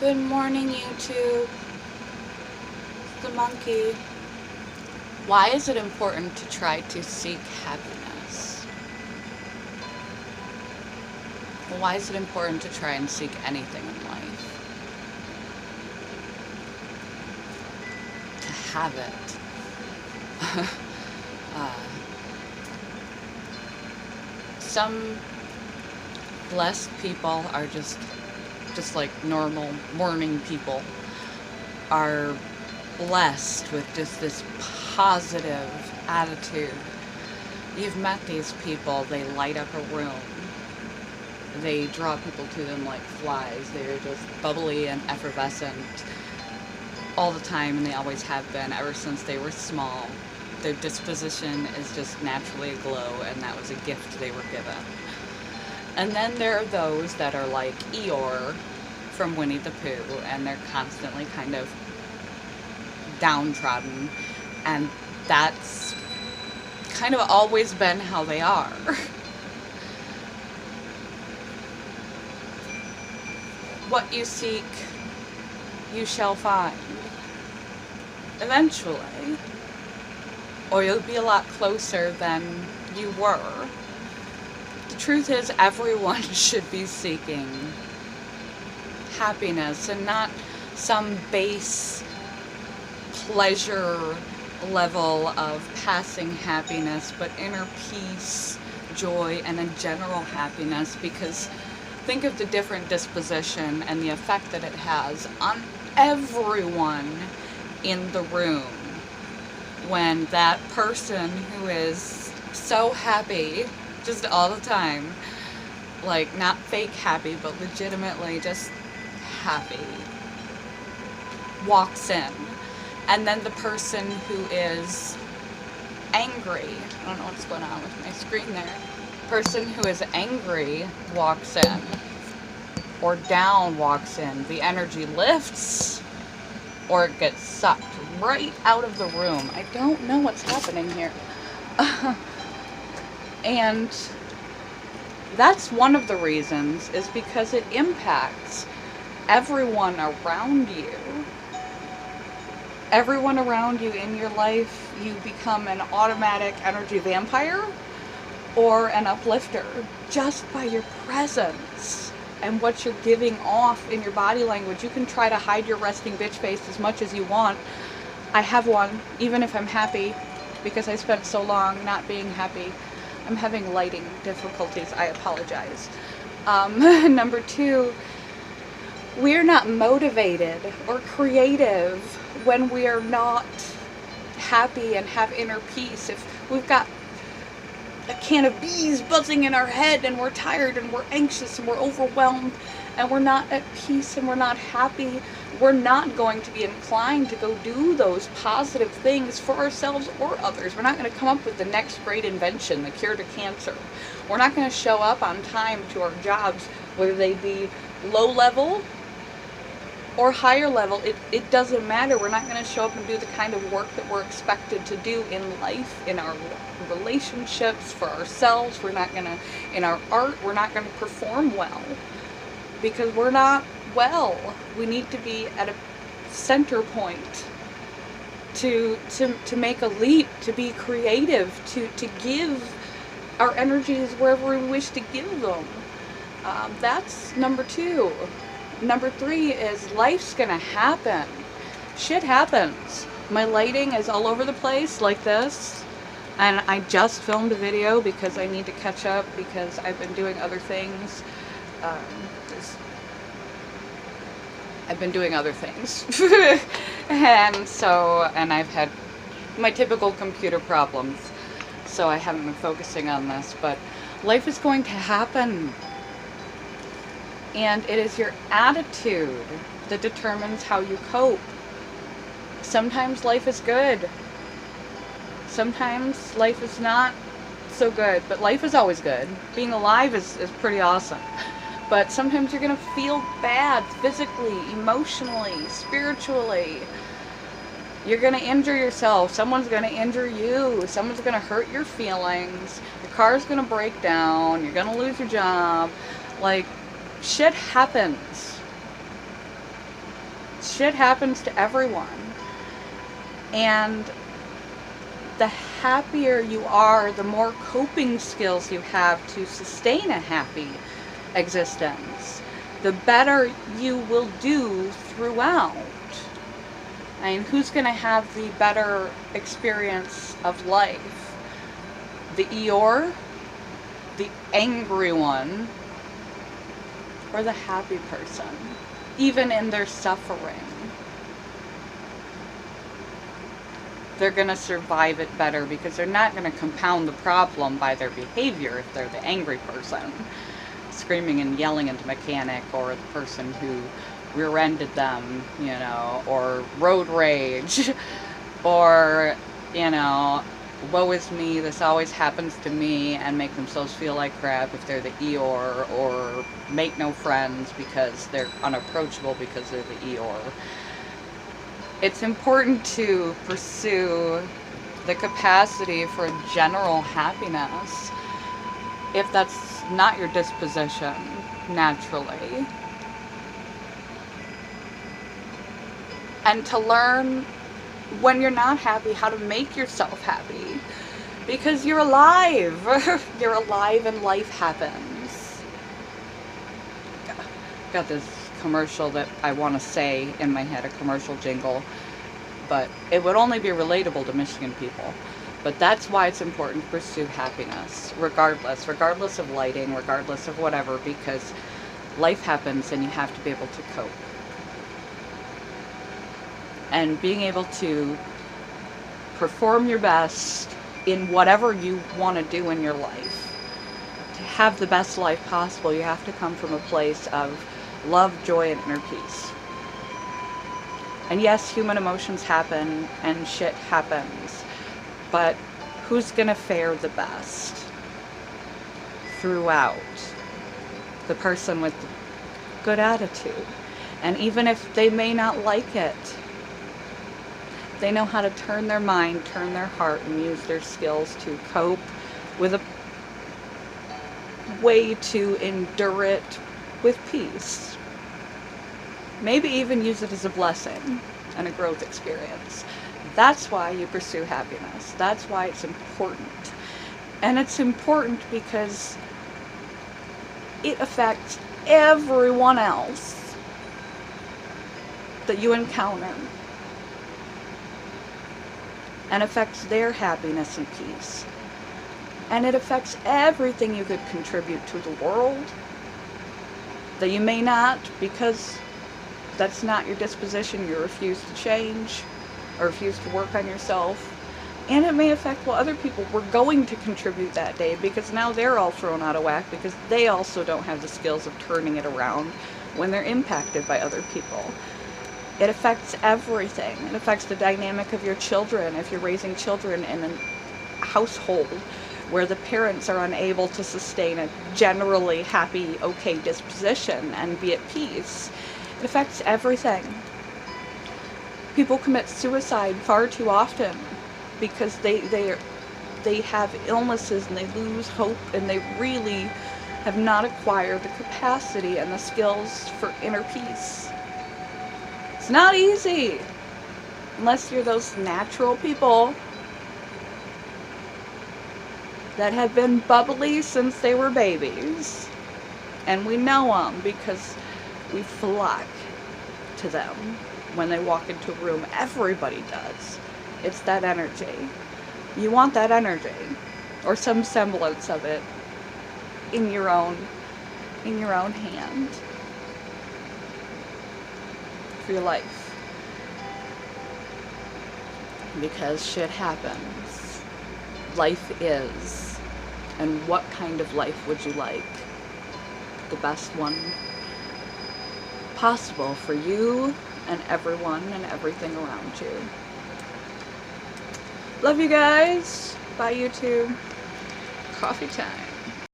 Good morning, YouTube. It's the monkey. Why is it important to try to seek happiness? Well, why is it important to try and seek anything in life? To have it. Some blessed people are just like normal morning people, are blessed with just this positive attitude. You've met these people, they light up a room. They draw people to them like flies. They're just bubbly and effervescent all the time, and they always have been ever since they were small. Their disposition is just naturally aglow, and that was a gift they were given. And then there are those that are like Eeyore from Winnie the Pooh, and they're constantly kind of downtrodden, and that's kind of always been how they are. What you seek, you shall find. Eventually. Or you'll be a lot closer than you were. The truth is, everyone should be seeking happiness, and not some base pleasure level of passing happiness, but inner peace, joy, and a general happiness. Because think of the different disposition and the effect that it has on everyone in the room when that person who is so happy just all the time, like not fake happy, but legitimately just happy, walks in. And then the person who is angry, I don't know what's going on with my screen there, person who is angry walks in, or down walks in, the energy lifts, or it gets sucked right out of the room. I don't know what's happening here. And that's one of the reasons, is because it impacts everyone around you. Everyone around you in your life, you become an automatic energy vampire or an uplifter just by your presence and what you're giving off in your body language. You can try to hide your resting bitch face as much as you want. I have one, even if I'm happy, because I spent so long not being happy. I'm having lighting difficulties. I apologize. Number two, we're not motivated or creative when we are not happy and have inner peace. If we've got a can of bees buzzing in our head and we're tired and we're anxious and we're overwhelmed and we're not at peace and we're not happy, we're not going to be inclined to go do those positive things for ourselves or others. We're not going to come up with the next great invention, the cure to cancer. We're not going to show up on time to our jobs, whether they be low level or higher level. It doesn't matter. We're not going to show up and do the kind of work that we're expected to do in life, in our relationships, for ourselves. We're not going to, in our art, we're not going to perform well because we're not well. We need to be at a center point to make a leap, to be creative, to give our energies wherever we wish to give them. That's number two. Number three is life's gonna happen. Shit happens. My lighting is all over the place like this, and I just filmed a video because I need to catch up because I've been doing other things. I've been doing other things. and I've had my typical computer problems, so I haven't been focusing on this, but life is going to happen. And it is your attitude that determines how you cope. Sometimes life is good. Sometimes life is not so good, but life is always good. Being alive is pretty awesome. But sometimes you're going to feel bad physically, emotionally, spiritually. You're going to injure yourself. Someone's going to injure you. Someone's going to hurt your feelings. Your car's going to break down. You're going to lose your job. Like, shit happens. Shit happens to everyone. And the happier you are, the more coping skills you have to sustain a happy existence, the better you will do throughout. I mean, who's going to have the better experience of life? The Eeyore, the angry one, or the happy person, even in their suffering? They're going to survive it better because they're not going to compound the problem by their behavior if they're the angry person, screaming and yelling at the mechanic, or the person who rear-ended them, you know, or road rage, or, you know, woe is me, this always happens to me, and make themselves feel like crap if they're the Eeyore, or make no friends because they're unapproachable because they're the Eeyore. It's important to pursue the capacity for general happiness if that's not your disposition naturally. And to learn when you're not happy how to make yourself happy. Because you're alive. You're alive and life happens. Got this commercial that I want to say in my head, a commercial jingle, but it would only be relatable to Michigan people. But that's why it's important to pursue happiness, regardless of lighting, regardless of whatever, because life happens and you have to be able to cope. And being able to perform your best in whatever you want to do in your life. To have the best life possible, you have to come from a place of love, joy, and inner peace. And yes, human emotions happen and shit happens, but who's gonna fare the best throughout? The person with the good attitude. And even if they may not like it, they know how to turn their mind, turn their heart, and use their skills to cope with a way to endure it with peace. Maybe even use it as a blessing and a growth experience. That's why you pursue happiness. That's why it's important. And it's important because it affects everyone else that you encounter, and affects their happiness and peace. And it affects everything you could contribute to the world that you may not, because that's not your disposition, you refuse to change or refuse to work on yourself. And it may affect what other people were going to contribute that day, because now they're all thrown out of whack because they also don't have the skills of turning it around when they're impacted by other people. It affects everything. It affects the dynamic of your children. If you're raising children in a household where the parents are unable to sustain a generally happy, okay disposition and be at peace, it affects everything. People commit suicide far too often because they have illnesses and they lose hope, and they really have not acquired the capacity and the skills for inner peace. It's not easy unless you're those natural people that have been bubbly since they were babies. And we know them because we flock to them when they walk into a room. Everybody does. It's that energy. You want that energy, or some semblance of it, in your own hand for your life. Because shit happens. Life is. And what kind of life would you like? The best one possible for you and everyone and everything around you. Love you guys. Bye, YouTube. Coffee time.